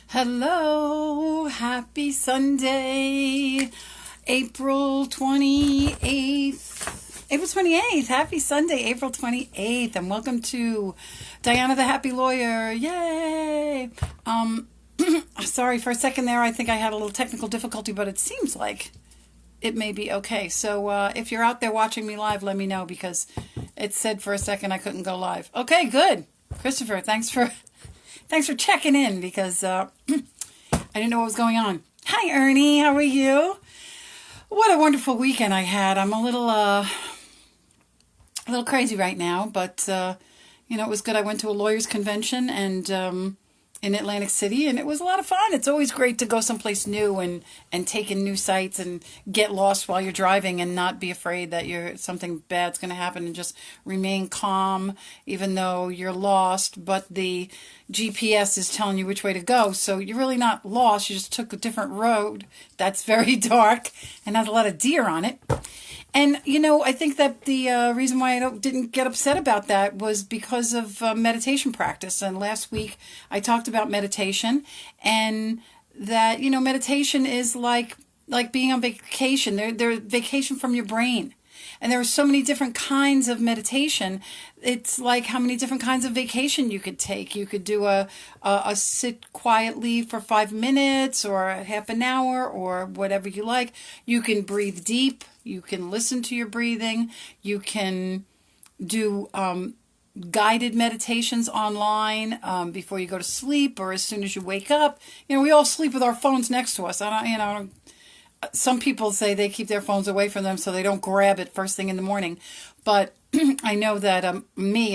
Hello, happy Sunday, April 28th. April 28th, happy Sunday, April 28th, and welcome to Diana the Happy Lawyer. Yay! Sorry, for a second there, I think I had a little technical difficulty, but it seems like it may be okay. So if you're out there watching me live, let me know because it said for a second I couldn't go live. Okay, good. Christopher, thanks for checking in because I didn't know what was going on. Hi, Ernie. How are you? What a wonderful weekend I had. I'm a little crazy right now, but it was good. I went to a lawyers convention and in Atlantic City, and it was a lot of fun. It's always great to go someplace new and take in new sights and get lost while you're driving and not be afraid that something bad's going to happen and just remain calm even though you're lost, but the GPS is telling you which way to go. So you're really not lost. You just took a different road that's very dark and has a lot of deer on it. And, I think that the reason why I didn't get upset about that was because of meditation practice. And last week I talked about meditation and that, meditation is like being on vacation. They're vacation from your brain. And there are so many different kinds of meditation. It's like how many different kinds of vacation you could take. You could do a sit quietly for 5 minutes or a half an hour or whatever you like. You can breathe deep. You can listen to your breathing. You can do guided meditations online before you go to sleep or as soon as you wake up. We all sleep with our phones next to us. Some people say they keep their phones away from them so they don't grab it first thing in the morning. But I know that I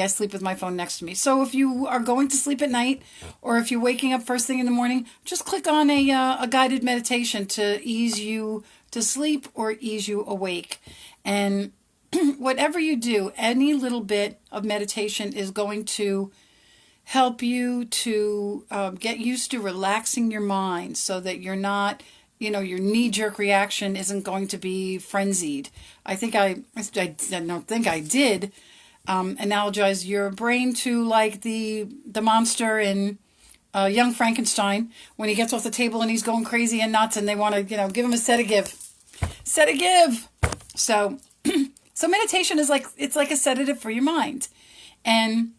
sleep with my phone next to me. So if you are going to sleep at night or if you're waking up first thing in the morning, just click on a guided meditation to ease you to sleep or ease you awake. And whatever you do, any little bit of meditation is going to help you to get used to relaxing your mind so that you're not... your knee-jerk reaction isn't going to be frenzied. I don't think I did analogize your brain to like the monster in Young Frankenstein when he gets off the table and he's going crazy and nuts and they want to, give him a sedative. Sedative! So meditation is it's like a sedative for your mind. And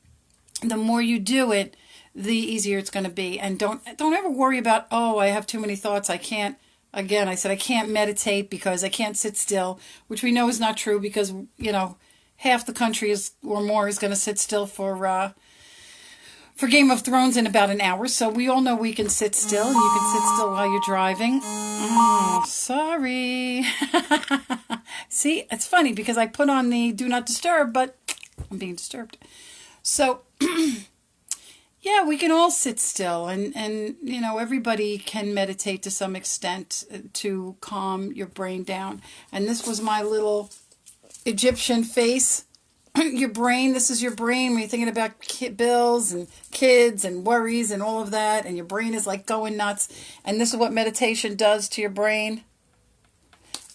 the more you do it, the easier it's going to be. And don't ever worry about, I have too many thoughts. I can't. Again, I said I can't meditate because I can't sit still, which we know is not true because, half the country or more is going to sit still for Game of Thrones in about an hour. So we all know we can sit still and you can sit still while you're driving. Oh, sorry. See, it's funny because I put on the do not disturb, but I'm being disturbed. So... yeah, we can all sit still and everybody can meditate to some extent to calm your brain down. And this was my little Egyptian face. Your brain, this is your brain when you're thinking about bills and kids and worries and all of that. And your brain is like going nuts. And this is what meditation does to your brain.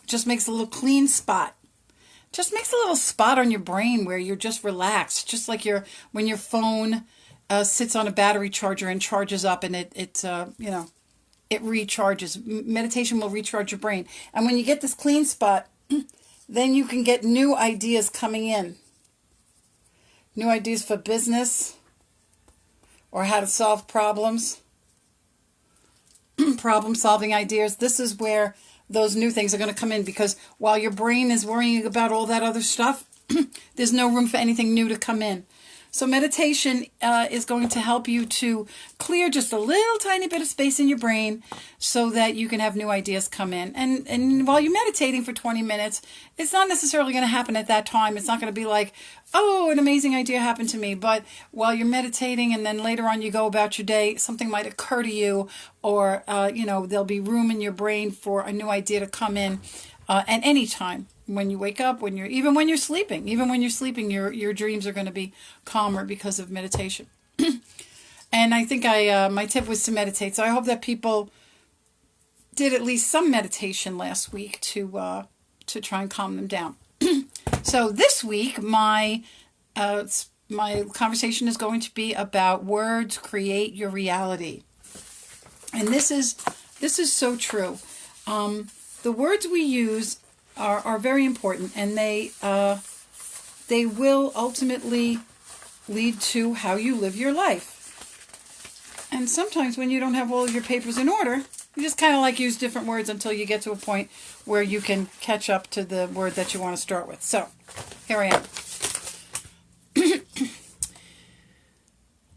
Just makes a little clean spot. Just makes a little spot on your brain where you're just relaxed. Just like when your phone... sits on a battery charger and charges up and it recharges. Meditation will recharge your brain. And when you get this clean spot, then you can get new ideas coming in. New ideas for business or how to solve problems. Problem solving ideas. This is where those new things are going to come in because while your brain is worrying about all that other stuff, there's no room for anything new to come in. So meditation is going to help you to clear just a little tiny bit of space in your brain so that you can have new ideas come in. And while you're meditating for 20 minutes, it's not necessarily going to happen at that time. It's not going to be like, an amazing idea happened to me. But while you're meditating and then later on you go about your day, something might occur to you or, there'll be room in your brain for a new idea to come in at any time. When you wake up, when you're sleeping, your dreams are going to be calmer because of meditation. And I think my tip was to meditate. So I hope that people did at least some meditation last week to try and calm them down. So this week, my conversation is going to be about words create your reality. And this is so true. The words we use are very important, and they will ultimately lead to how you live your life. And sometimes when you don't have all of your papers in order, you just kind of like use different words until you get to a point where you can catch up to the word that you want to start with. So, here I am.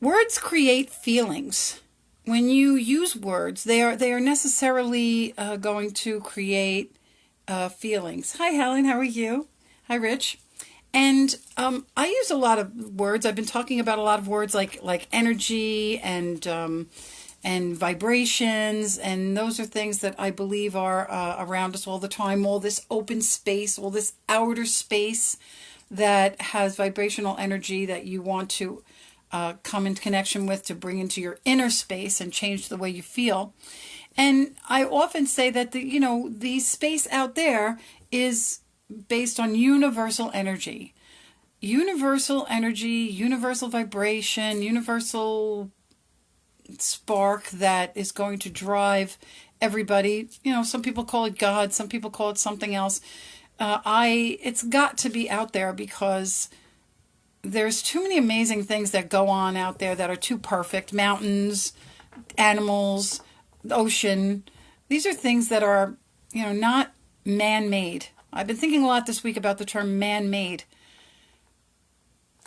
Words create feelings. When you use words, they are necessarily going to create feelings. Hi, Helen. How are you? Hi, Rich. And I use a lot of words. I've been talking about a lot of words like energy and vibrations, and those are things that I believe are around us all the time. All this open space, all this outer space that has vibrational energy that you want to come into connection with, to bring into your inner space and change the way you feel. And I often say that the space out there is based on universal energy. Universal energy, universal vibration, universal spark that is going to drive everybody. Some people call it God, some people call it something else. It's got to be out there because there's too many amazing things that go on out there that are too perfect. Mountains, animals, the ocean. These are things that are, not man-made. I've been thinking a lot this week about the term man-made.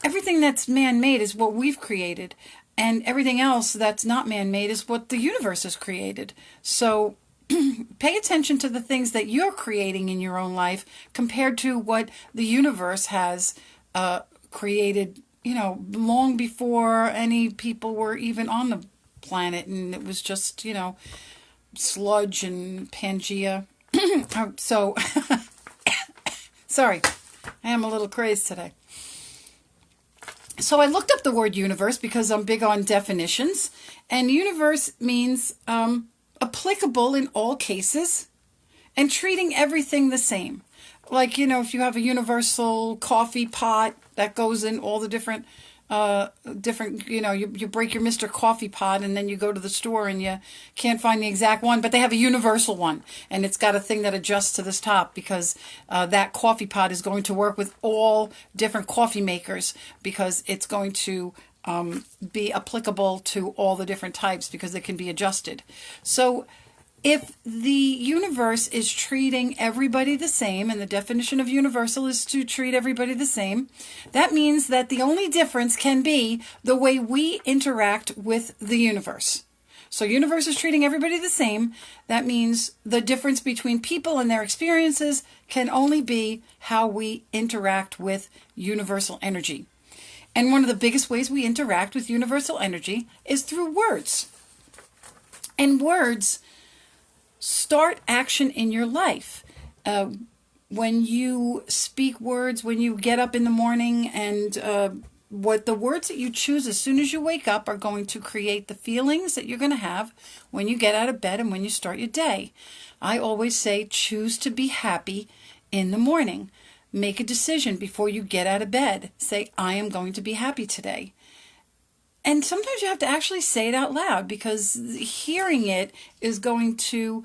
Everything that's man-made is what we've created, and everything else that's not man-made is what the universe has created. So pay attention to the things that you're creating in your own life compared to what the universe has created, long before any people were even on the planet, and it was just, sludge and Pangea. So, sorry, I am a little crazed today. So I looked up the word universe because I'm big on definitions, and universe means applicable in all cases and treating everything the same. Like, if you have a universal coffee pot that goes in all the different, you break your Mr. Coffee pot and then you go to the store and you can't find the exact one, but they have a universal one and it's got a thing that adjusts to this top because that coffee pot is going to work with all different coffee makers because it's going to be applicable to all the different types because it can be adjusted. So if the universe is treating everybody the same, and the definition of universal is to treat everybody the same, that means that the only difference can be the way we interact with the universe. So universe is treating everybody the same. That means the difference between people and their experiences can only be how we interact with universal energy. And one of the biggest ways we interact with universal energy is through words. And words start action in your life. When you speak words, when you get up in the morning, and what the words that you choose as soon as you wake up are going to create the feelings that you're going to have when you get out of bed and when you start your day. I always say choose to be happy in the morning. Make a decision before you get out of bed. Say, I am going to be happy today. And sometimes you have to actually say it out loud because hearing it is going to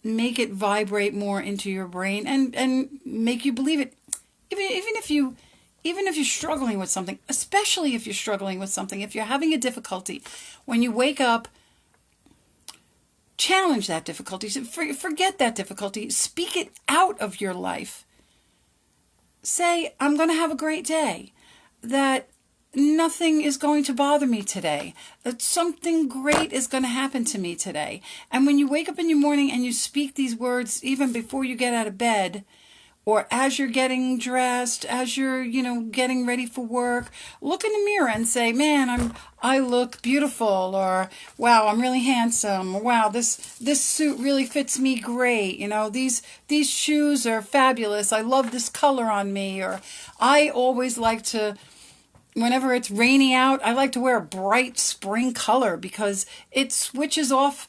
make it vibrate more into your brain and make you believe it. Even if you're struggling with something, especially if you're struggling with something, if you're having a difficulty, when you wake up, challenge that difficulty. Forget that difficulty. Speak it out of your life. Say, I'm going to have a great day. That nothing is going to bother me today. That something great is going to happen to me today. And when you wake up in the morning and you speak these words, even before you get out of bed, or as you're getting dressed, as you're, getting ready for work, look in the mirror and say, man, I look beautiful, or wow, I'm really handsome, or wow, this suit really fits me great. These shoes are fabulous. I love this color on me. Or I always like to, whenever it's rainy out, I like to wear a bright spring color because it switches off.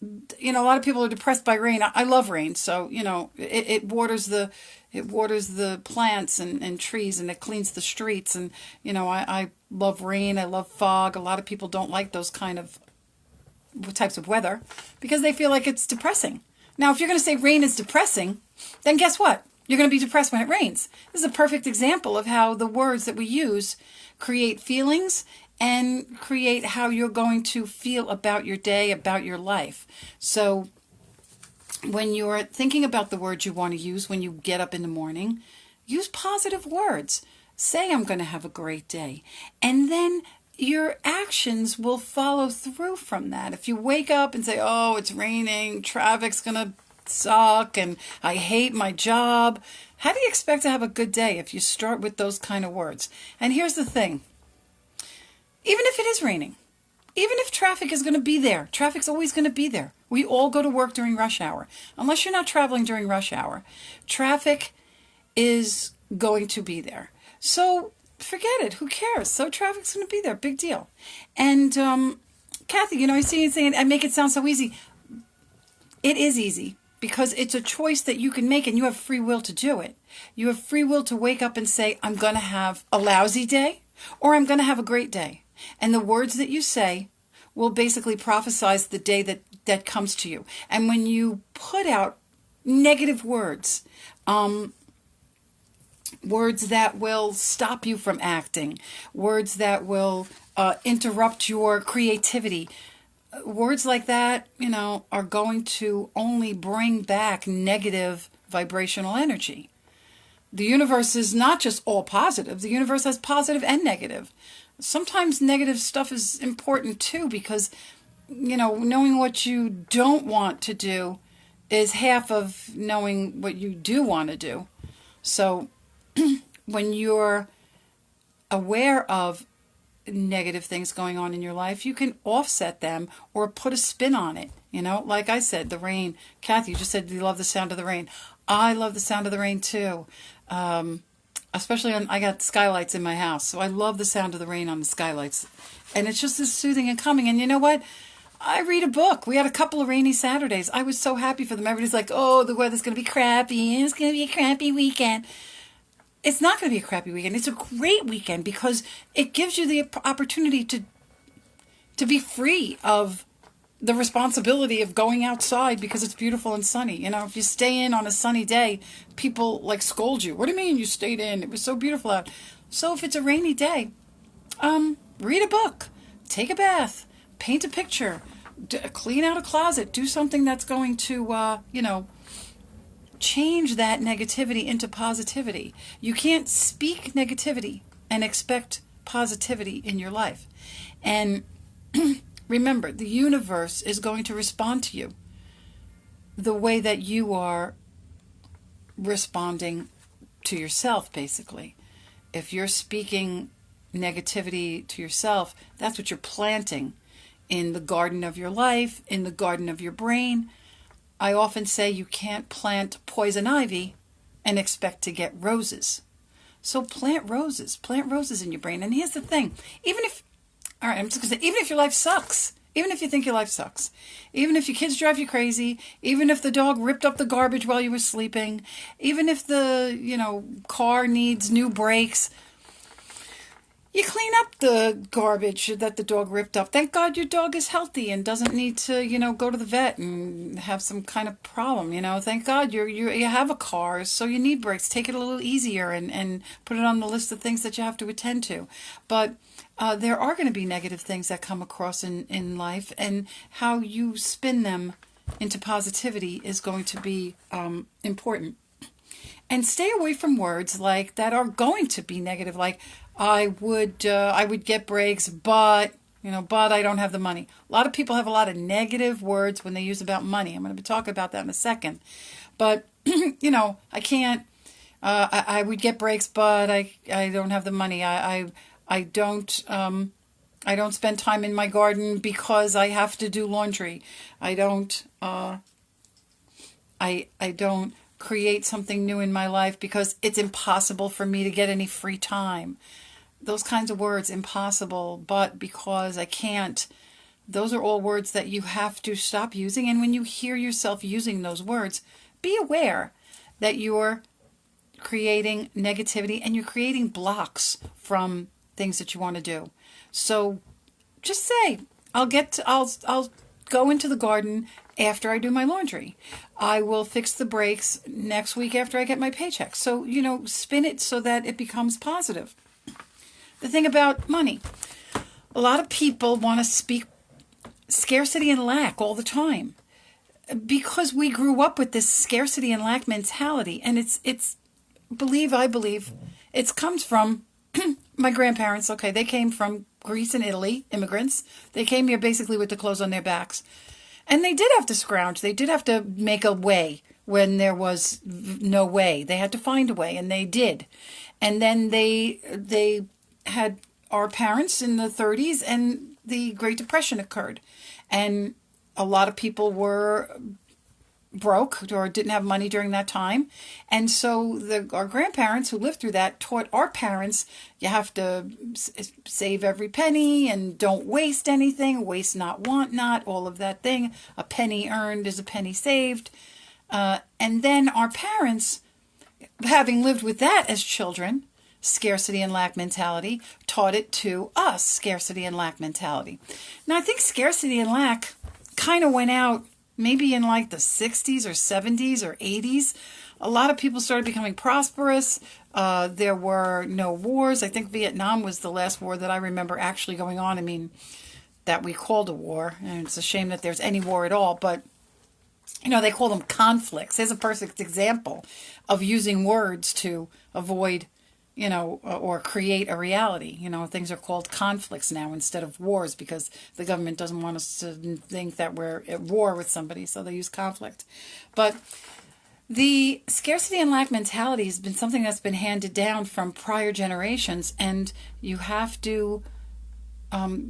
A lot of people are depressed by rain. I love rain, so it waters the plants and trees, and it cleans the streets. And I love rain. I love fog. A lot of people don't like those kind of types of weather because they feel like it's depressing. Now, if you're going to say rain is depressing, then guess what? You're going to be depressed when it rains. This is a perfect example of how the words that we use create feelings and create how you're going to feel about your day, about your life. So when you're thinking about the words you want to use when you get up in the morning, use positive words. Say, I'm going to have a great day. And then your actions will follow through from that. If you wake up and say, oh, it's raining, traffic's going to suck, and I hate my job, how do you expect to have a good day if you start with those kind of words? And here's the thing. Even if it is raining, even if traffic is going to be there, traffic's always going to be there. We all go to work during rush hour. Unless you're not traveling during rush hour, traffic is going to be there. So forget it. Who cares? So traffic's going to be there. Big deal. And Kathy, I see you saying, I make it sound so easy. It is easy because it's a choice that you can make and you have free will to do it. You have free will to wake up and say, I'm going to have a lousy day or I'm going to have a great day. And the words that you say will basically prophesize the day that comes to you. And when you put out negative words, words that will stop you from acting, words that will interrupt your creativity, words like that, are going to only bring back negative vibrational energy. The universe is not just all positive. The universe has positive and negative. Sometimes negative stuff is important too because, knowing what you don't want to do is half of knowing what you do want to do. So when you're aware of negative things going on in your life, you can offset them or put a spin on it. Like I said, the rain. Kathy, you just said you love the sound of the rain. I love the sound of the rain too. Especially I got skylights in my house, so I love the sound of the rain on the skylights. And it's just as soothing and calming. And you know what? I read a book. We had a couple of rainy Saturdays. I was so happy for them. Everybody's like, oh, the weather's going to be crappy. It's going to be a crappy weekend. It's not going to be a crappy weekend. It's a great weekend because it gives you the opportunity to be free of the responsibility of going outside because it's beautiful and sunny. If you stay in on a sunny day, people scold you. What do you mean you stayed in? It was so beautiful out. So if it's a rainy day, read a book, take a bath, paint a picture, clean out a closet, do something that's going to, change that negativity into positivity. You can't speak negativity and expect positivity in your life. And remember, the universe is going to respond to you the way that you are responding to yourself, basically. If you're speaking negativity to yourself, that's what you're planting in the garden of your life, in the garden of your brain. I often say you can't plant poison ivy and expect to get roses. So plant roses in your brain. And here's the thing, even if your life sucks, even if you think your life sucks, even if your kids drive you crazy, even if the dog ripped up the garbage while you were sleeping, even if the, car needs new brakes, you clean up the garbage that the dog ripped up. Thank God your dog is healthy and doesn't need to, go to the vet and have some kind of problem. Thank God you have a car, so you need brakes. Take it a little easier and put it on the list of things that you have to attend to. But there are going to be negative things that come across in life, and how you spin them into positivity is going to be important. And stay away from words that are going to be negative, like I would get breaks, but I don't have the money. A lot of people have a lot of negative words when they use about money. I'm going to be talking about that in a second. But I can't. I would get breaks, but I don't have the money. I don't spend time in my garden because I have to do laundry. I don't create something new in my life because it's impossible for me to get any free time. Those kinds of words, impossible, but because I can't, those are all words that you have to stop using. And when you hear yourself using those words, be aware that you're creating negativity and you're creating blocks from things that you want to do. So just say, I'll go into the garden after I do my laundry. I will fix the brakes next week after I get my paycheck. So, spin it so that it becomes positive. The thing about money, a lot of people want to speak scarcity and lack all the time because we grew up with this scarcity and lack mentality. And I believe it comes from my grandparents. Okay, they came from Greece and Italy, immigrants. They came here basically with the clothes on their backs. And they did have to scrounge. They did have to make a way when there was no way. They had to find a way, and they did. And then they had our parents in the 30s, and the Great Depression occurred. And a lot of people were broke or didn't have money during that time. And so our grandparents who lived through that taught our parents, you have to save every penny and don't waste anything, waste not, want not, all of that thing. A penny earned is a penny saved. And then our parents, having lived with that as children, scarcity and lack mentality, taught it to us, scarcity and lack mentality. Now, I think scarcity and lack kind of went out maybe in like the 60s or 70s or 80s. A lot of people started becoming prosperous. There were no wars. I think Vietnam was the last war that I remember actually going on. I mean, that we called a war. And it's a shame that there's any war at all. But, they call them conflicts. There's a perfect example of using words to avoid or create a reality. Things are called conflicts now instead of wars because the government doesn't want us to think that we're at war with somebody, so they use conflict. But the scarcity and lack mentality has been something that's been handed down from prior generations, and you have to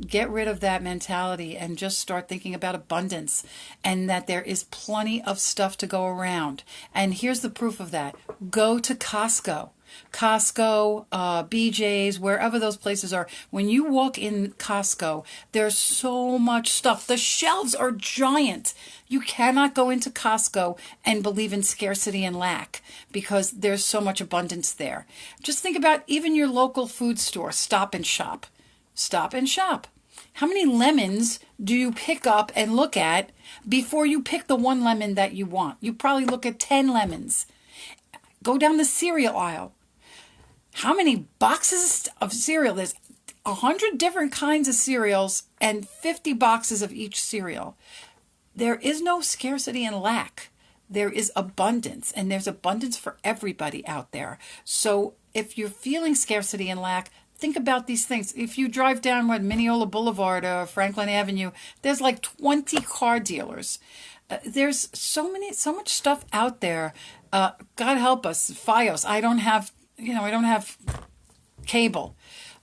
get rid of that mentality and just start thinking about abundance and that there is plenty of stuff to go around. And here's the proof of that. Go to Costco, BJ's, wherever those places are. When you walk in Costco, there's so much stuff. The shelves are giant. You cannot go into Costco and believe in scarcity and lack because there's so much abundance there. Just think about even your local food store, Stop and Shop. Stop and Shop. How many lemons do you pick up and look at before you pick the one lemon that you want? You probably look at 10 lemons. Go down the cereal aisle. How many boxes of cereal? There's 100 different kinds of cereals and 50 boxes of each cereal. There is no scarcity and lack. There is abundance, and there's abundance for everybody out there. So if you're feeling scarcity and lack, think about these things. If you drive down Mineola Boulevard or Franklin Avenue, there's like 20 car dealers. There's so much stuff out there. God help us, FiOS. I don't have cable.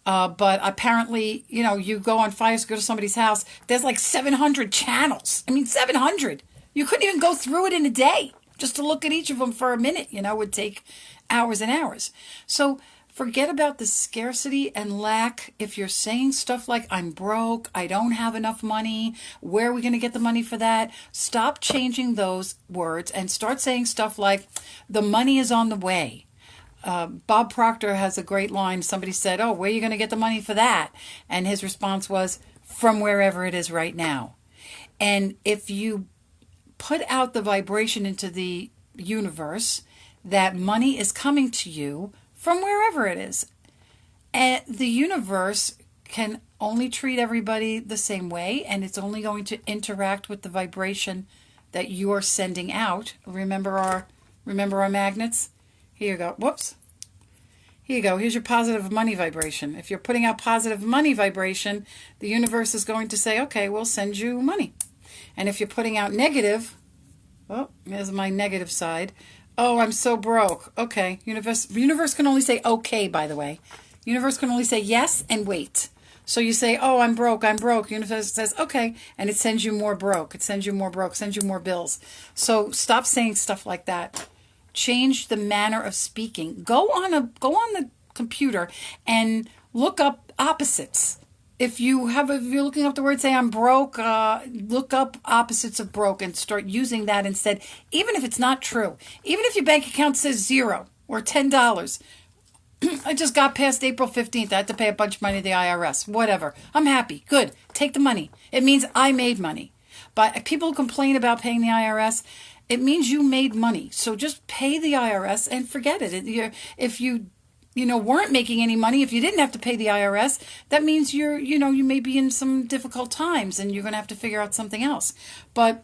But apparently, you go on FiOS, go to somebody's house, there's like 700 channels. 700. You couldn't even go through it in a day. Just to look at each of them for a minute, would take hours and hours. So forget about the scarcity and lack. If you're saying stuff like, I'm broke, I don't have enough money, where are we going to get the money for that? Stop changing those words and start saying stuff like, the money is on the way. Bob Proctor has a great line. Somebody said, oh, where are you going to get the money for that? And his response was, from wherever it is right now. And if you put out the vibration into the universe that money is coming to you from wherever it is, and the universe can only treat everybody the same way, and it's only going to interact with the vibration that you're sending out. Remember our magnets? Here you go. Whoops. Here you go. Here's your positive money vibration. If you're putting out positive money vibration, the universe is going to say, okay, we'll send you money. And if you're putting out negative, oh, here's my negative side. Oh, I'm so broke. Okay. Universe can only say okay, by the way. Universe can only say yes and wait. So you say, oh, I'm broke. Universe says, okay. And it sends you more broke. It sends you more broke, sends you more bills. So stop saying stuff like that. Change the manner of speaking. Go on the computer and look up opposites. If you're looking up the word, say I'm broke, look up opposites of broke and start using that instead, even if it's not true. Even if your bank account says $0 or $10. I just got past April 15th. I had to pay a bunch of money to the IRS. Whatever. I'm happy. Good. Take the money. It means I made money. But people complain about paying the IRS. It means you made money. So just pay the IRS and forget it. If you weren't making any money, if you didn't have to pay the IRS, that means you may be in some difficult times and you're going to have to figure out something else. But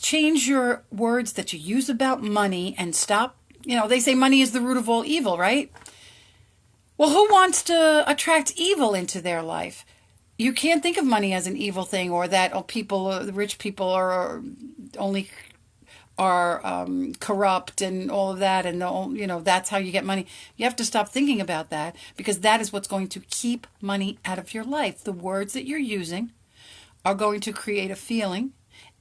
change your words that you use about money and stop. They say money is the root of all evil, right? Well, who wants to attract evil into their life? You can't think of money as an evil thing, or that rich people are only corrupt and all of that, and that's how you get money. You have to stop thinking about that, because that is what's going to keep money out of your life. The words that you're using are going to create a feeling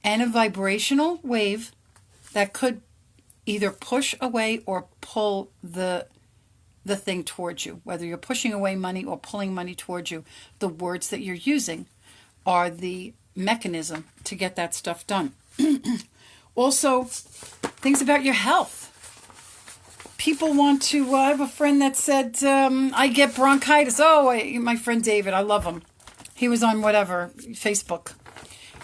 and a vibrational wave that could either push away or pull the thing towards you. Whether you're pushing away money or pulling money towards you, the words that you're using are the mechanism to get that stuff done. Also, things about your health. People want to, I have a friend that said, I get bronchitis. My friend David, I love him. He was on Facebook.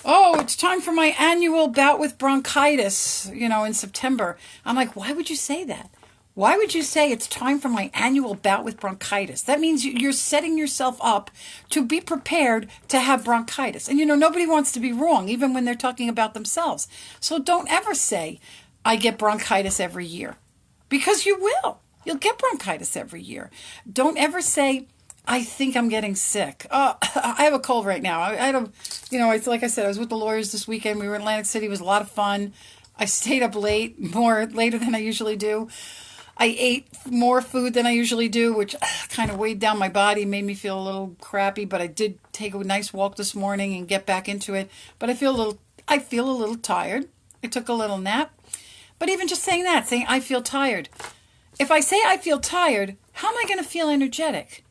Oh, it's time for my annual bout with bronchitis, in September. I'm like, why would you say that? Why would you say it's time for my annual bout with bronchitis? That means you're setting yourself up to be prepared to have bronchitis. And nobody wants to be wrong, even when they're talking about themselves. So don't ever say, I get bronchitis every year. Because you will. You'll get bronchitis every year. Don't ever say, I think I'm getting sick. I have a cold right now. It's like I said, I was with the lawyers this weekend. We were in Atlantic City. It was a lot of fun. I stayed up later than I usually do. I ate more food than I usually do, which kind of weighed down my body, made me feel a little crappy. But I did take a nice walk this morning and get back into it. But I feel a little tired. I took a little nap. But even just saying I feel tired. If I say I feel tired, how am I going to feel energetic?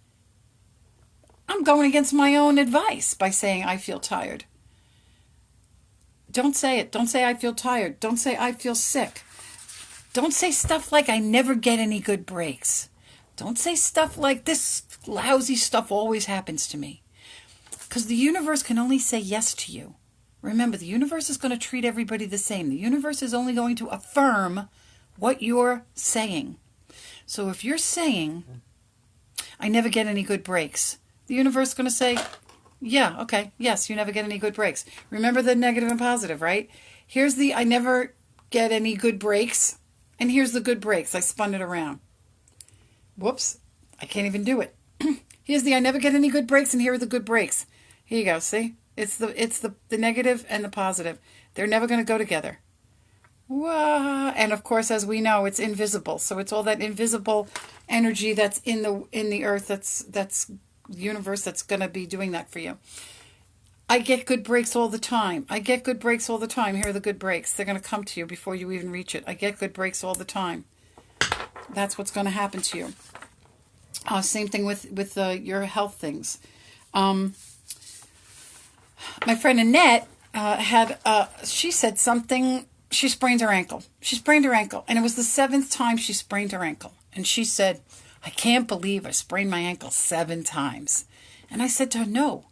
I'm going against my own advice by saying I feel tired. Don't say it. Don't say I feel tired. Don't say I feel sick. Don't say stuff like I never get any good breaks. Don't say stuff like this lousy stuff always happens to me. Because the universe can only say yes to you. Remember, the universe is going to treat everybody the same. The universe is only going to affirm what you're saying. So if you're saying, I never get any good breaks, the universe is going to say, yeah, okay, yes, you never get any good breaks. Remember the negative and positive, right? Here's the I never get any good breaks. And here's the good breaks. I spun it around. Whoops. I can't even do it. Here's the I never get any good breaks, and here are the good breaks. Here you go. See? It's the negative and the positive. They're never going to go together. Wah. And of course, as we know, it's invisible. So it's all that invisible energy that's in the earth, that's the universe, that's going to be doing that for you. I get good breaks all the time. I get good breaks all the time. Here are the good breaks. They're going to come to you before you even reach it. I get good breaks all the time. That's what's going to happen to you. Same thing with your health things. My friend Annette she said something. She sprained her ankle. And it was the 7th time she sprained her ankle. And she said, I can't believe I sprained my ankle 7 times. And I said to her, no.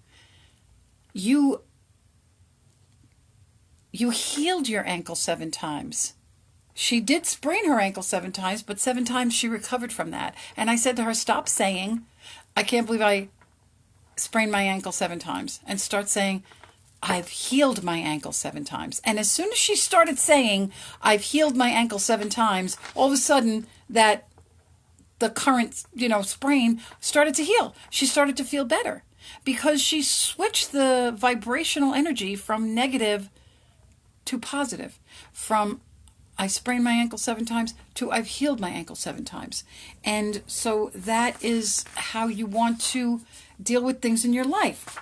You healed your ankle 7 times. She did sprain her ankle 7 times, but 7 times she recovered from that. And I said to her, stop saying, I can't believe I sprained my ankle 7 times. And start saying, I've healed my ankle 7 times. And as soon as she started saying, I've healed my ankle 7 times, all of a sudden the current, sprain started to heal. She started to feel better. Because she switched the vibrational energy from negative to positive. From I sprained my ankle 7 times to I've healed my ankle 7 times. And so that is how you want to deal with things in your life.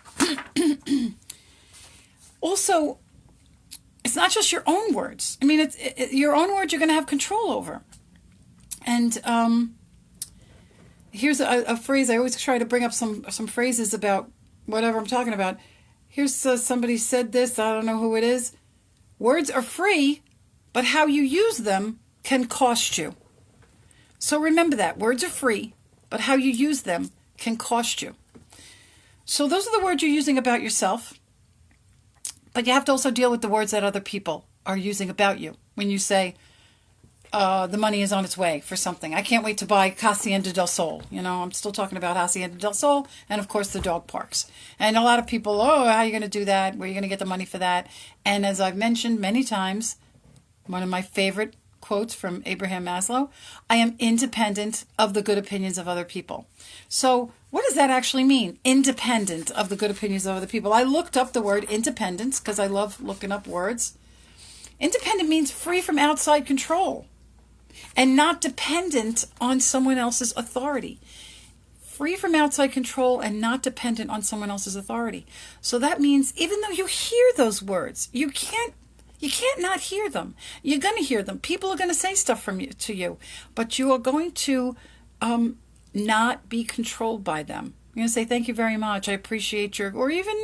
Also, it's not just your own words. I mean, your own words you're going to have control over. And here's a phrase. I always try to bring up some phrases about whatever I'm talking about. Here's somebody said this. I don't know who it is. Words are free, but how you use them can cost you. So remember that. Words are free, but how you use them can cost you. So those are the words you're using about yourself. But you have to also deal with the words that other people are using about you. When you say, the money is on its way for something. I can't wait to buy Hacienda del Sol. I'm still talking about Hacienda del Sol and, of course, the dog parks. And a lot of people, how are you going to do that? Where are you going to get the money for that? And as I've mentioned many times, one of my favorite quotes from Abraham Maslow, I am independent of the good opinions of other people. So what does that actually mean? Independent of the good opinions of other people. I looked up the word independence because I love looking up words. Independent means free from outside control and not dependent on someone else's authority. Free from outside control and not dependent on someone else's authority. So that means even though you hear those words, you can't not hear them. You're going to hear them. People are going to say stuff to you, but you are going to not be controlled by them. You're going to say, thank you very much. I appreciate or even,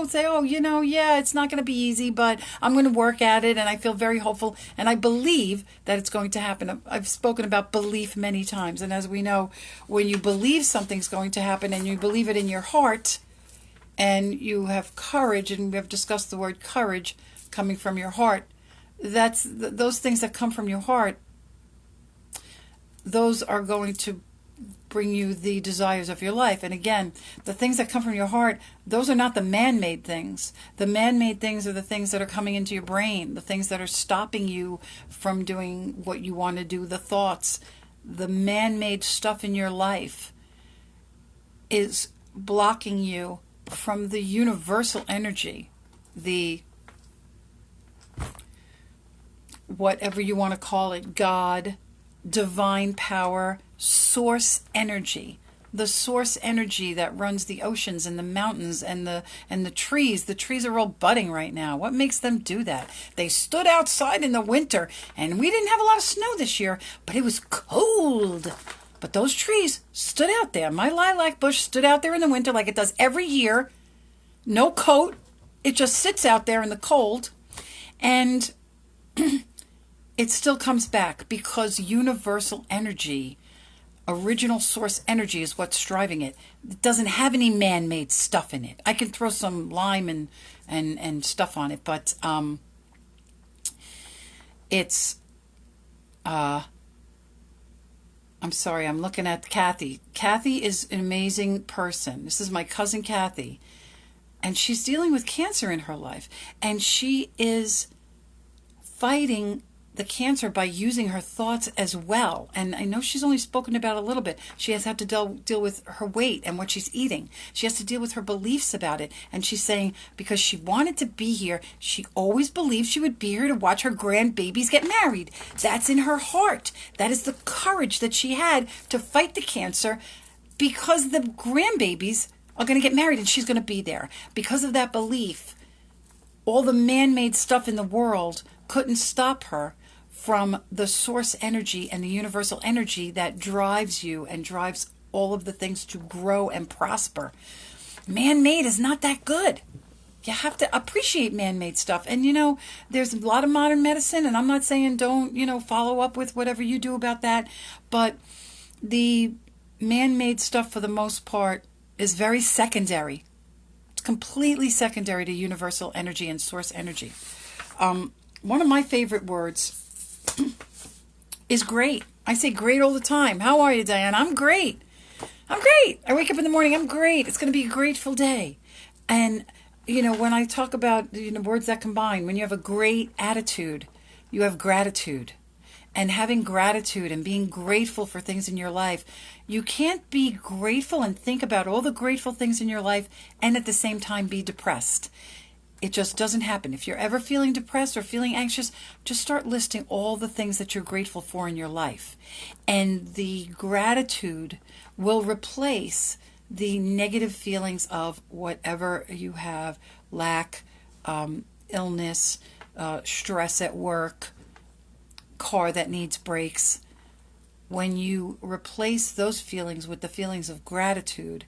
say, yeah, it's not going to be easy, but I'm going to work at it. And I feel very hopeful. And I believe that it's going to happen. I've spoken about belief many times. And as we know, when you believe something's going to happen and you believe it in your heart and you have courage, and we have discussed the word courage coming from your heart, that's those things that come from your heart, those are going to bring you the desires of your life. And again, the things that come from your heart, those are not the man-made things. The man-made things are the things that are coming into your brain, the things that are stopping you from doing what you want to do, the thoughts. The man-made stuff in your life is blocking you from the universal energy, the whatever you want to call it, God, divine power, source energy, the source energy that runs the oceans and the mountains and the trees. The trees are all budding right now. What makes them do that? They stood outside in the winter, and we didn't have a lot of snow this year, but it was cold. But those trees stood out there. My lilac bush stood out there in the winter like it does every year. No coat. It just sits out there in the cold. And it still comes back because universal energy, original source energy, is what's driving it. It doesn't have any man-made stuff in it. I can throw some lime and stuff on it, but it's I'm sorry, I'm looking at Kathy. Kathy is an amazing person. This is my cousin Kathy, and she's dealing with cancer in her life, and she is fighting the cancer by using her thoughts as well. And I know she's only spoken about a little bit. She has had to deal with her weight and what she's eating. She has to deal with her beliefs about it. And she's saying because she wanted to be here, she always believed she would be here to watch her grandbabies get married. That's in her heart. That is the courage that she had to fight the cancer because the grandbabies are going to get married and she's going to be there. Because of that belief, all the man-made stuff in the world couldn't stop her from the source energy and the universal energy that drives you and drives all of the things to grow and prosper. Man-made is not that good. You have to appreciate man-made stuff. And, there's a lot of modern medicine, and I'm not saying don't, follow up with whatever you do about that. But the man-made stuff, for the most part, is very secondary. It's completely secondary to universal energy and source energy. One of my favorite words is great. I say great all the time. How are you, Diane? I'm great. I'm great. I wake up in the morning. I'm great. It's going to be a grateful day. And, when I talk about, words that combine, when you have a great attitude, you have gratitude. And having gratitude and being grateful for things in your life, you can't be grateful and think about all the grateful things in your life and at the same time be depressed. It just doesn't happen. If you're ever feeling depressed or feeling anxious, just start listing all the things that you're grateful for in your life. And the gratitude will replace the negative feelings of whatever you have, lack, illness, stress at work, car that needs brakes. When you replace those feelings with the feelings of gratitude,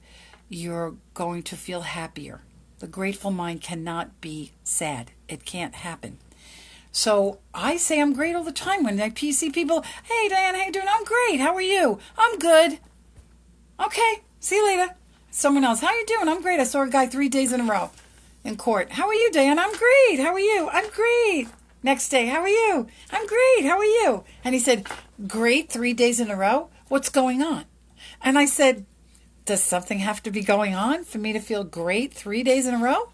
you're going to feel happier. The grateful mind cannot be sad. It can't happen. So I say I'm great all the time. When I see people, hey, Diane, how you doing? I'm great. How are you? I'm good. Okay, see you later. Someone else, how you doing? I'm great. I saw a guy 3 days in a row. in court. How are you, Diane? I'm great. How are you? I'm great. Next day, how are you? I'm great. How are you? And he said, great 3 days in a row? What's going on? And I said, does something have to be going on for me to feel great 3 days in a row?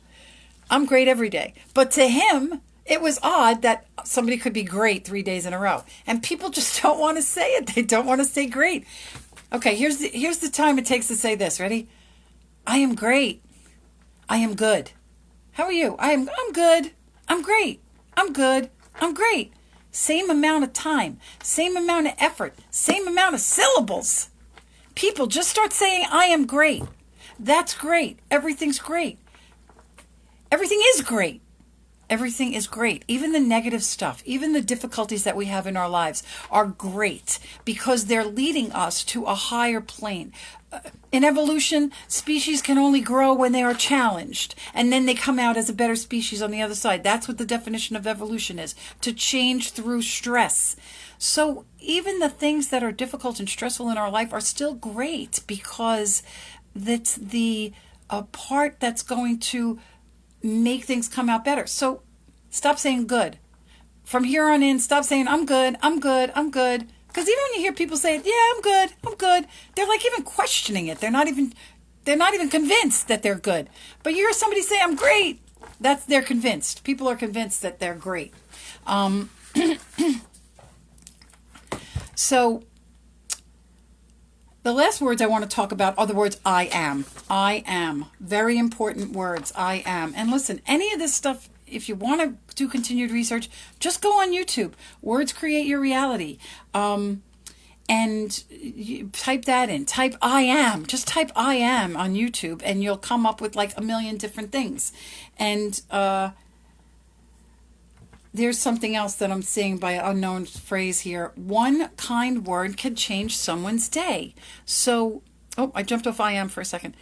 I'm great every day. But to him, it was odd that somebody could be great 3 days in a row. And people just don't want to say it. They don't want to say great. Okay, here's the time it takes to say this. Ready? I am great. I am good. How are you? I'm good. I'm great. I'm good. I'm great. Same amount of time, same amount of effort, same amount of syllables. People just start saying, I am great. That's great. Everything's great. Everything is great. Everything is great. Even the negative stuff, even the difficulties that we have in our lives are great because they're leading us to a higher plane. In evolution, species can only grow when they are challenged, and then they come out as a better species on the other side. That's what the definition of evolution is, to change through stress. So even the things that are difficult and stressful in our life are still great because that's the part that's going to make things come out better. So stop saying good. From here on in, stop saying I'm good, I'm good, I'm good. Because even when you hear people say, yeah, I'm good, I'm good, they're like even questioning it. They're not even convinced that they're good. But you hear somebody say, I'm great. They're convinced. People are convinced that they're great. So the last words I want to talk about are the words I am. I am. Very important words. I am. And listen, any of this stuff, if you want to do continued research, just go on YouTube. Words create your reality. And you type that in. Type I am. Just type I am on YouTube and you'll come up with like a million different things. And there's something else that I'm seeing by an unknown phrase here. One kind word can change someone's day. So, I jumped off I am for a second.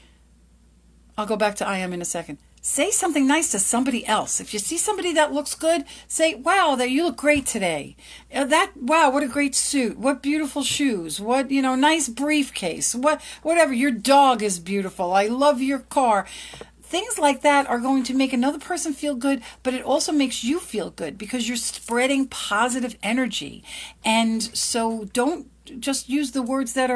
I'll go back to I am in a second. Say something nice to somebody else. If you see somebody that looks good, say, wow, you look great today. Wow, what a great suit. What beautiful shoes. What, nice briefcase. Whatever. Your dog is beautiful. I love your car. Things like that are going to make another person feel good, but it also makes you feel good because you're spreading positive energy. And so don't just use the words that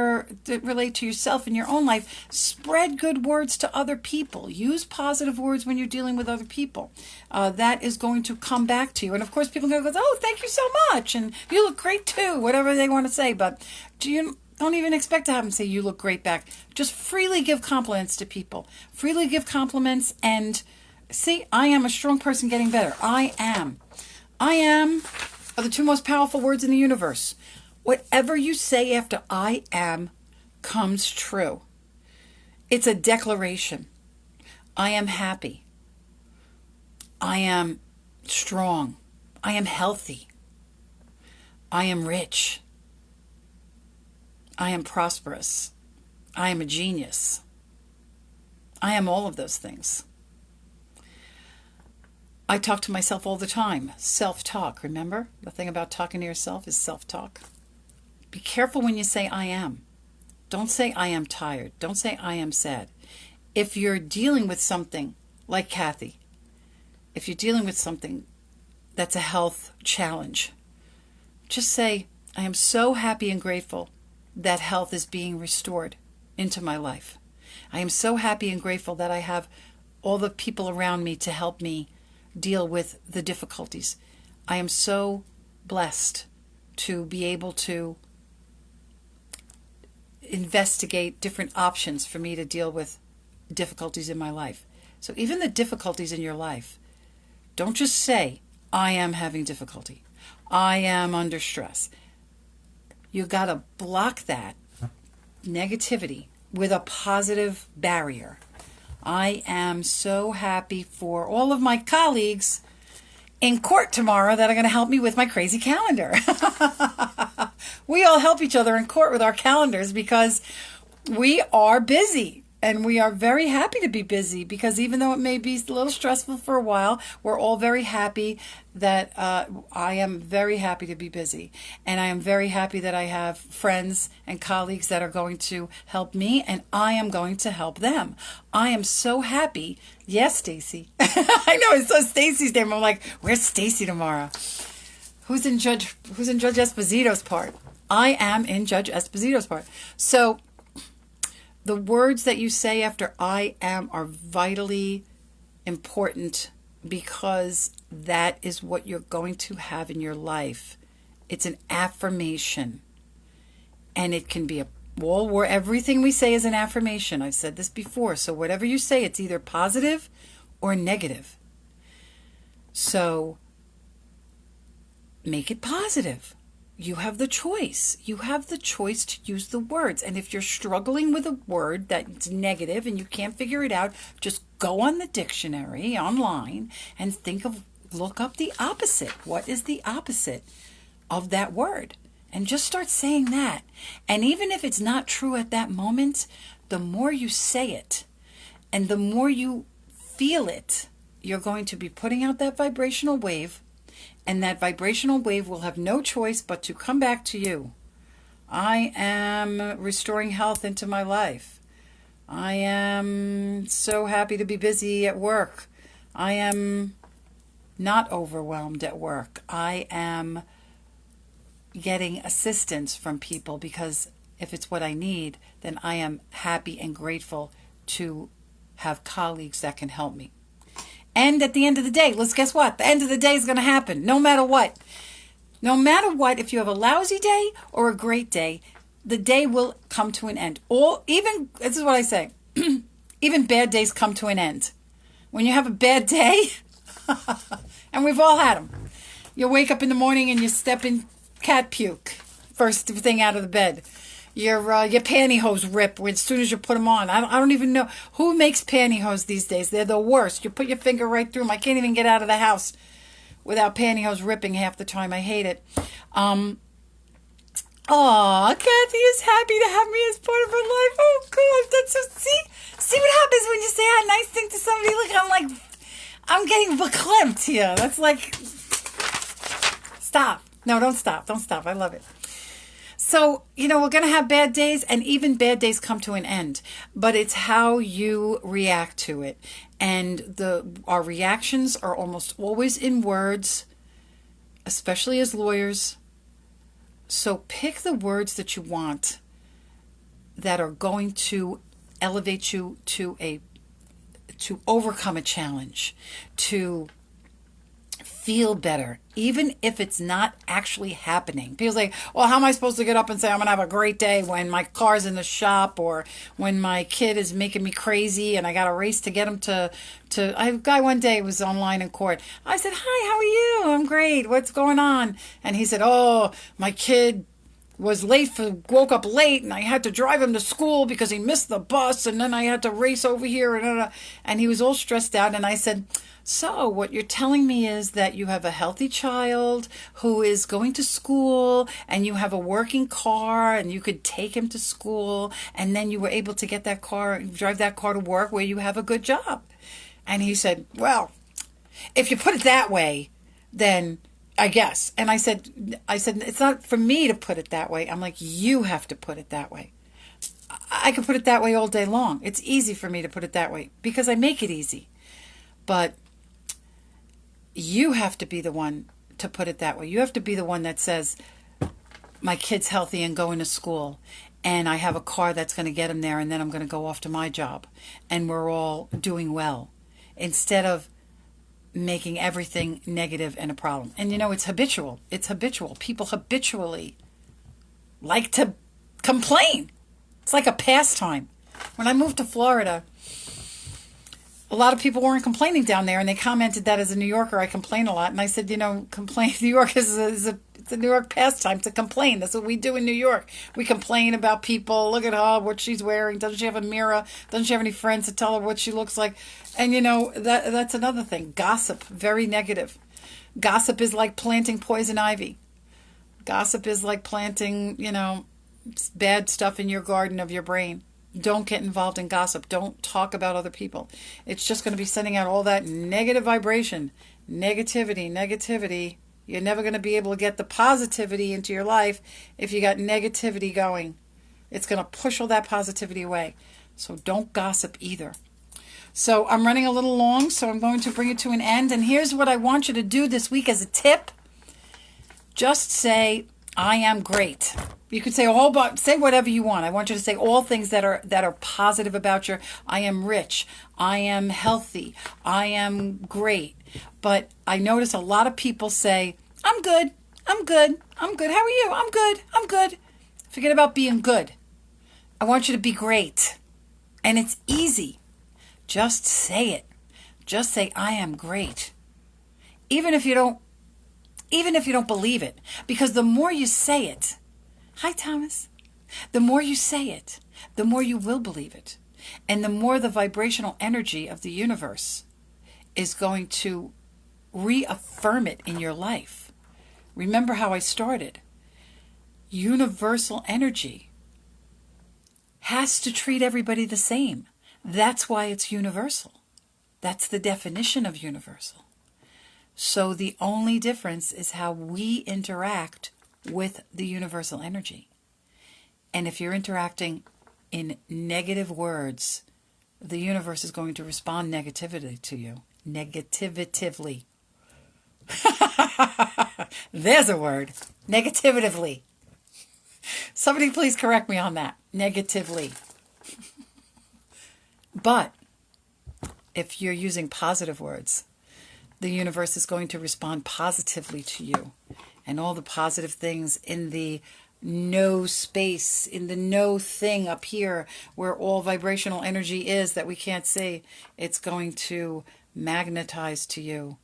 relate to yourself in your own life. Spread good words to other people. Use positive words when you're dealing with other people. That is going to come back to you. And of course, people are going to go, oh, thank you so much. And you look great too, whatever they want to say. But don't even expect to have them say you look great back. Just freely give compliments to people. Freely give compliments and see, I am a strong person getting better. I am. I am are the two most powerful words in the universe. Whatever you say after I am comes true. It's a declaration. I am happy. I am strong. I am healthy. I am rich. I am prosperous. I am a genius. I am all of those things. I talk to myself all the time. Self-talk, remember? The thing about talking to yourself is self-talk. Be careful when you say I am. Don't say I am tired. Don't say I am sad. If you're dealing with something like Kathy, if you're dealing with something that's a health challenge, just say, I am so happy and grateful that health is being restored into my life. I am so happy and grateful that I have all the people around me to help me deal with the difficulties. I am so blessed to be able to investigate different options for me to deal with difficulties in my life. So even the difficulties in your life, don't just say, I am having difficulty. I am under stress. You got to block that negativity with a positive barrier. I am so happy for all of my colleagues in court tomorrow that are going to help me with my crazy calendar. We all help each other in court with our calendars because we are busy. And we are very happy to be busy because even though it may be a little stressful for a while, we're all very happy that I am very happy to be busy. And I am very happy that I have friends and colleagues that are going to help me, and I am going to help them. I am so happy. Yes, Stacy. I know it's so Stacy's name. I'm like, where's Stacy tomorrow? Who's in Judge Esposito's part? I am in Judge Esposito's part. So the words that you say after I am are vitally important because that is what you're going to have in your life. It's an affirmation. And it can be where everything we say is an affirmation. I've said this before. So whatever you say, it's either positive or negative. So make it positive. You have the choice. You have the choice to use the words. And if you're struggling with a word that's negative and you can't figure it out, just go on the dictionary online and look up the opposite. What is the opposite of that word? And just start saying that. And even if it's not true at that moment, the more you say it and the more you feel it, you're going to be putting out that vibrational wave. And that vibrational wave will have no choice but to come back to you. I am restoring health into my life. I am so happy to be busy at work. I am not overwhelmed at work. I am getting assistance from people because if it's what I need, then I am happy and grateful to have colleagues that can help me. And at the end of the day, let's guess what? The end of the day is going to happen, no matter what. No matter what, if you have a lousy day or a great day, the day will come to an end. This is what I say, even bad days come to an end. When you have a bad day, and we've all had them, you wake up in the morning and you step in cat puke, first thing out of the bed. Your pantyhose rip as soon as you put them on. I don't even know who makes pantyhose these days. They're the worst. You put your finger right through them. I can't even get out of the house without pantyhose ripping half the time. I hate it. Kathy is happy to have me as part of her life. Oh, God, that's so. See what happens when you say a nice thing to somebody. Look, I'm getting verklempt here. That's like, stop. No, don't stop. Don't stop. I love it. So, we're going to have bad days, and even bad days come to an end. But it's how you react to it. And our reactions are almost always in words, especially as lawyers. So pick the words that you want that are going to elevate you to overcome a challenge, to feel better, even if it's not actually happening. People say, well, how am I supposed to get up and say I'm going to have a great day when my car's in the shop or when my kid is making me crazy and I got to race to get him to I have a guy one day was online in court. I said, hi, how are you? I'm great. What's going on? And he said, oh, my kid was woke up late and I had to drive him to school because he missed the bus and then I had to race over here and he was all stressed out. And I said, so what you're telling me is that you have a healthy child who is going to school and you have a working car and you could take him to school and then you were able to get that car, drive that car to work where you have a good job. And he said, well, if you put it that way, then I guess. And I said, it's not for me to put it that way. I'm like, you have to put it that way. I can put it that way all day long. It's easy for me to put it that way because I make it easy. But you have to be the one to put it that way. You have to be the one that says, my kid's healthy and going to school, and I have a car that's going to get him there, and then I'm going to go off to my job, and we're all doing well, instead of making everything negative and a problem. And it's habitual. It's habitual. People habitually like to complain. It's like a pastime. When I moved to Florida, a lot of people weren't complaining down there, and they commented that as a New Yorker, I complain a lot. And I said, complain. New York it's a New York pastime to complain. That's what we do in New York. We complain about people. Look at her, what she's wearing. Doesn't she have a mirror? Doesn't she have any friends to tell her what she looks like? And that's another thing. Gossip, very negative. Gossip is like planting poison ivy. Gossip is like planting, bad stuff in your garden of your brain. Don't get involved in gossip. Don't talk about other people. It's just going to be sending out all that negative vibration, negativity, negativity. You're never going to be able to get the positivity into your life if you got negativity going. It's going to push all that positivity away. So don't gossip either. So I'm running a little long, so I'm going to bring it to an end. And here's what I want you to do this week as a tip. Just say, I am great. You could say a whole bunch, say whatever you want. I want you to say all things that are positive about your, I am rich, I am healthy, I am great. But I notice a lot of people say, I'm good, I'm good, I'm good. How are you? I'm good, I'm good. Forget about being good. I want you to be great. And it's easy. Just say it. Just say, I am great. Even if you don't believe it. Because the more you say it, hi Thomas, the more you say it, the more you will believe it. And the more the vibrational energy of the universe is going to reaffirm it in your life. Remember how I started. Universal energy has to treat everybody the same. That's why it's universal. That's the definition of universal. So the only difference is how we interact with the universal energy. And if you're interacting in negative words, the universe is going to respond negatively to you. Negativatively. There's a word. Negativatively. Somebody please correct me on that. Negatively. But if you're using positive words, the universe is going to respond positively to you. And all the positive things in the no space, in the no thing up here where all vibrational energy is that we can't see, it's going to magnetize to you.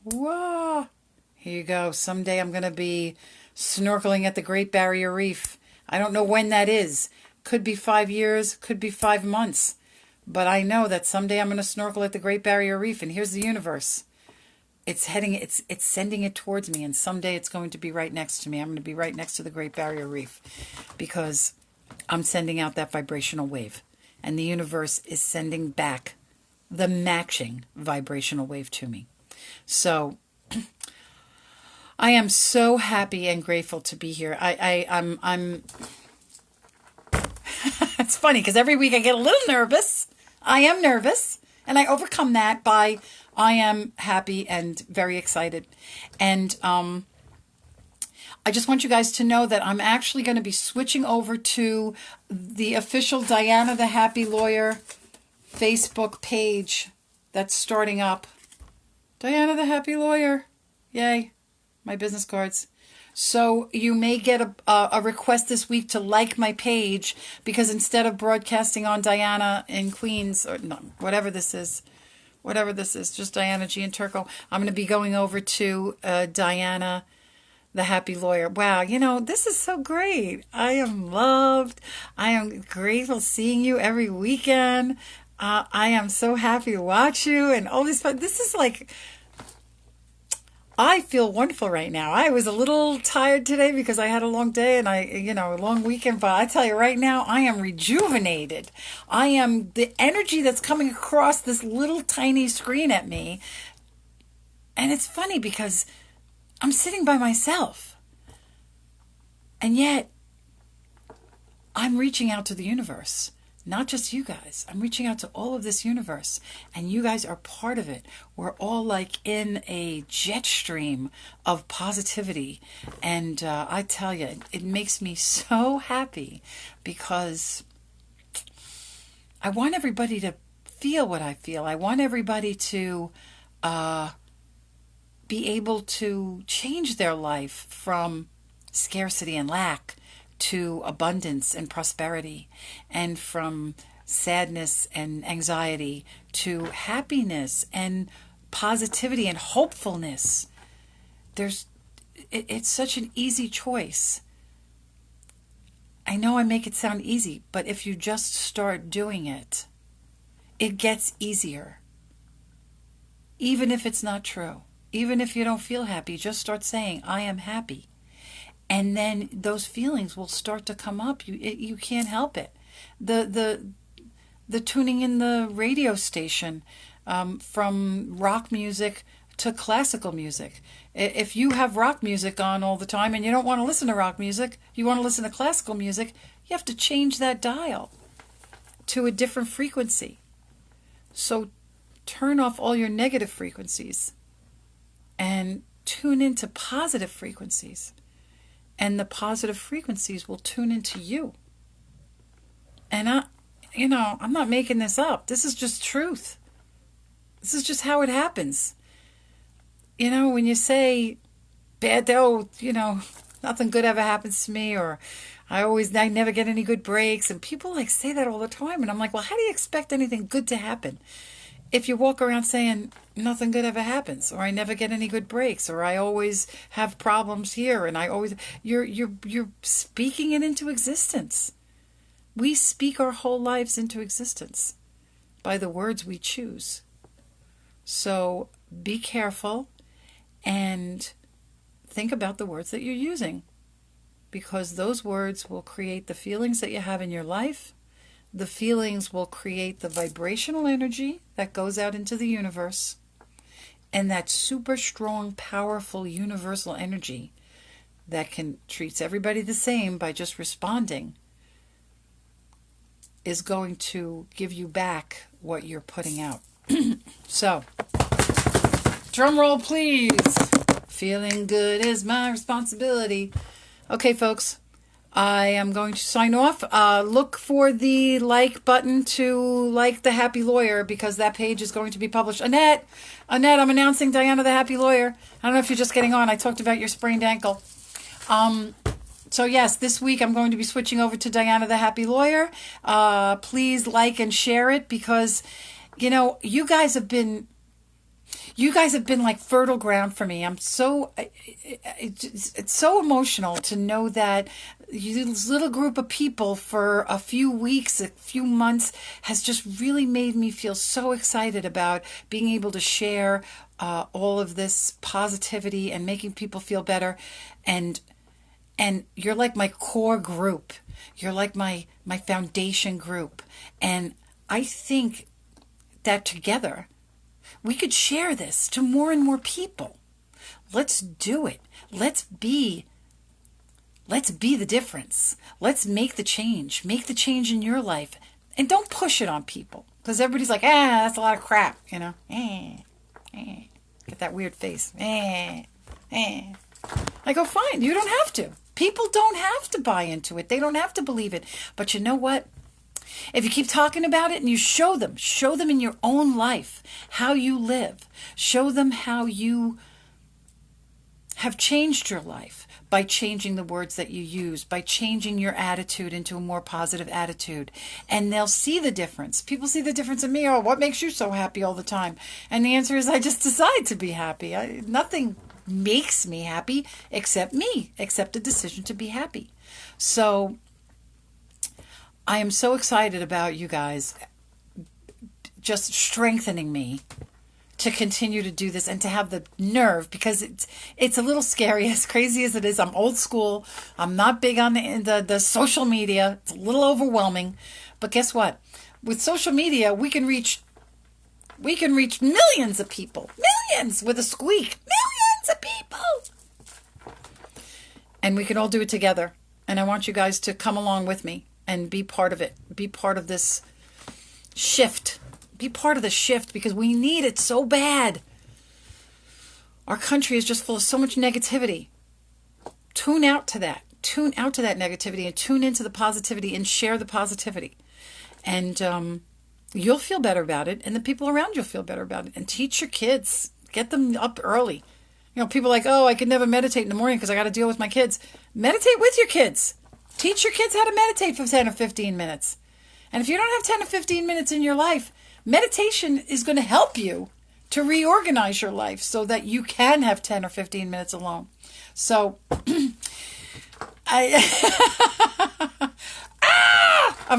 Whoa! Here you go. Someday I'm going to be snorkeling at the Great Barrier Reef. I don't know when that is. Could be 5 years, could be 5 months. But I know that someday I'm going to snorkel at the Great Barrier Reef, and here's the universe. It's sending it towards me, and someday it's going to be right next to me. I'm going to be right next to the Great Barrier Reef because I'm sending out that vibrational wave, and the universe is sending back the matching vibrational wave to me. So I am so happy and grateful to be here. I'm It's funny because every week I get a little nervous. I am nervous, and I overcome that by I am happy and very excited. And I just want you guys to know that I'm actually going to be switching over to the official Diana the Happy Lawyer Facebook page that's starting up. Diana the Happy Lawyer. Yay. My business cards. So you may get a request this week to like my page because instead of broadcasting on Diana in Queens, or no, whatever this is, just Diana Gianturco, I'm going to be going over to Diana the Happy Lawyer. Wow, this is so great. I am loved. I am grateful seeing you every weekend. I am so happy to watch you and all this. This is like... I feel wonderful right now. I was a little tired today because I had a long day and a long weekend. But I tell you right now, I am rejuvenated. The energy that's coming across this little tiny screen at me. And it's funny because I'm sitting by myself. And yet, I'm reaching out to the universe. Not just you guys. I'm reaching out to all of this universe. And you guys are part of it. We're all like in a jet stream of positivity. And I tell you, it makes me so happy because I want everybody to feel what I feel. I want everybody to be able to change their life from scarcity and lack to abundance and prosperity, and from sadness and anxiety to happiness and positivity and hopefulness. It's such an easy choice. I know I make it sound easy, but if you just start doing it, it gets easier. Even if it's not true, even if you don't feel happy, just start saying, I am happy. And then those feelings will start to come up. You can't help it. the tuning in the radio station, from rock music to classical music. If you have rock music on all the time and you don't want to listen to rock music, you want to listen to classical music, you have to change that dial to a different frequency. So turn off all your negative frequencies and tune into positive frequencies. And the positive frequencies will tune into you. And I'm not making this up. This is just truth. This is just how it happens. When you say, nothing good ever happens to me, or I never get any good breaks, and people say that all the time, and I'm like, well, how do you expect anything good to happen if you walk around saying nothing good ever happens, or I never get any good breaks, or I always have problems here, and you're speaking it into existence. We speak our whole lives into existence by the words we choose. So be careful and think about the words that you're using, because those words will create the feelings that you have in your life. The feelings will create the vibrational energy that goes out into the universe. And that super strong, powerful, universal energy that treats everybody the same by just responding is going to give you back what you're putting out. So, drum roll, please. Feeling good is my responsibility. Okay, folks, I am going to sign off. Look for the like button to like The Happy Lawyer, because that page is going to be published. Annette, I'm announcing Diana the Happy Lawyer. I don't know if you're just getting on. I talked about your sprained ankle. So yes, this week I'm going to be switching over to Diana the Happy Lawyer. Please like and share it, because, you guys have been like fertile ground for me. It's so emotional to know that this little group of people for a few weeks, a few months, has just really made me feel so excited about being able to share all of this positivity and making people feel better. And you're like my core group. You're like my foundation group. And I think that together we could share this to more and more people. Let's do it. Let's be the difference. Let's make the change. Make the change in your life. And don't push it on people. Because everybody's like, that's a lot of crap, Get that weird face. I go, fine, you don't have to. People don't have to buy into it. They don't have to believe it. But you know what? If you keep talking about it and you show them in your own life how you live, show them how you have changed your life by changing the words that you use, by changing your attitude into a more positive attitude, and they'll see the difference. People see the difference in me. Oh, what makes you so happy all the time? And the answer is, I just decide to be happy. Nothing makes me happy except me, except a decision to be happy. So I am so excited about you guys just strengthening me to continue to do this and to have the nerve, because it's a little scary, as crazy as it is. I'm old school. I'm not big on the social media. It's a little overwhelming. But guess what? With social media, we can reach millions of people. Millions with a squeak. Millions of people. And we can all do it together. And I want you guys to come along with me and be part of it. Be part of this shift. Be part of the shift, because we need it so bad. Our country is just full of so much negativity. Tune out to that. Tune out to that negativity and tune into the positivity and share the positivity. And you'll feel better about it, and the people around you will feel better about it. And teach your kids. Get them up early. People are like, oh, I could never meditate in the morning because I got to deal with my kids. Meditate with your kids. Teach your kids how to meditate for 10 or 15 minutes. And if you don't have 10 or 15 minutes in your life, meditation is going to help you to reorganize your life so that you can have 10 or 15 minutes alone. So, I'm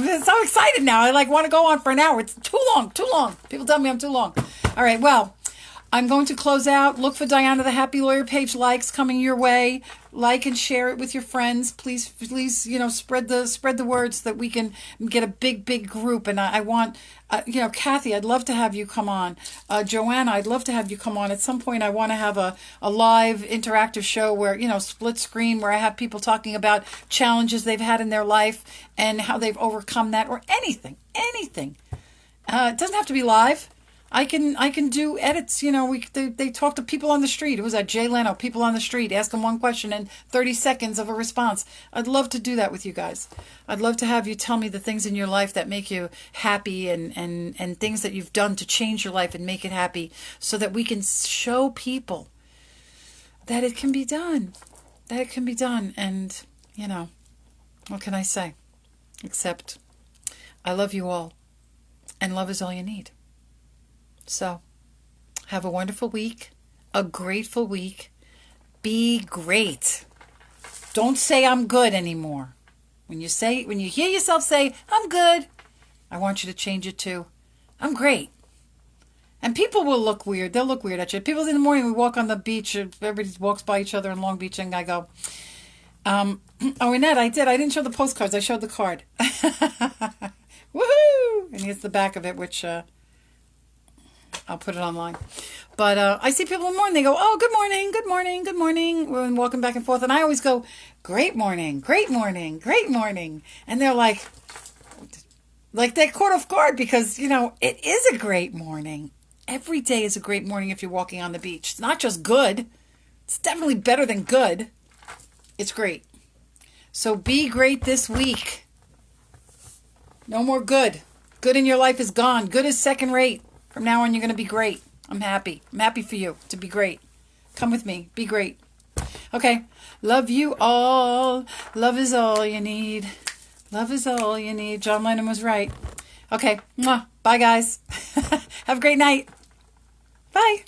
so excited now. I want to go on for an hour. It's too long. People tell me I'm too long. All right, well, I'm going to close out. Look for Diana the Happy Lawyer page likes coming your way. Like and share it with your friends. Please, please, spread the word so that we can get a big group. And I want, Kathy, I'd love to have you come on. Joanna, I'd love to have you come on. At some point, I want to have a live interactive show where, split screen, where I have people talking about challenges they've had in their life and how they've overcome that, or anything. It doesn't have to be live. I can do edits. They talk to people on the street. It was at Jay Leno, people on the street, ask them one question and 30 seconds of a response. I'd love to do that with you guys. I'd love to have you tell me the things in your life that make you happy and things that you've done to change your life and make it happy, so that we can show people that it can be done. And, what can I say? Except I love you all, and love is all you need. So, have a wonderful week, a grateful week. Be great. Don't say I'm good anymore. When you hear yourself say, I'm good, I want you to change it to, I'm great. And people will look weird. They'll look weird at you. People in the morning, we walk on the beach, everybody walks by each other in Long Beach, and I go, oh, Annette, I didn't show the postcards. I showed the card. Woohoo! And here's the back of it, which, I'll put it online. But I see people in the morning, they go, oh, good morning, good morning, good morning. We're walking back and forth. And I always go, great morning, great morning, great morning. And they're like they're caught off guard because, it is a great morning. Every day is a great morning if you're walking on the beach. It's not just good. It's definitely better than good. It's great. So be great this week. No more good. Good in your life is gone. Good is second rate. From now on, you're going to be great. I'm happy. I'm happy for you to be great. Come with me. Be great. Okay. Love you all. Love is all you need. Love is all you need. John Lennon was right. Okay. Mwah. Bye, guys. Have a great night. Bye.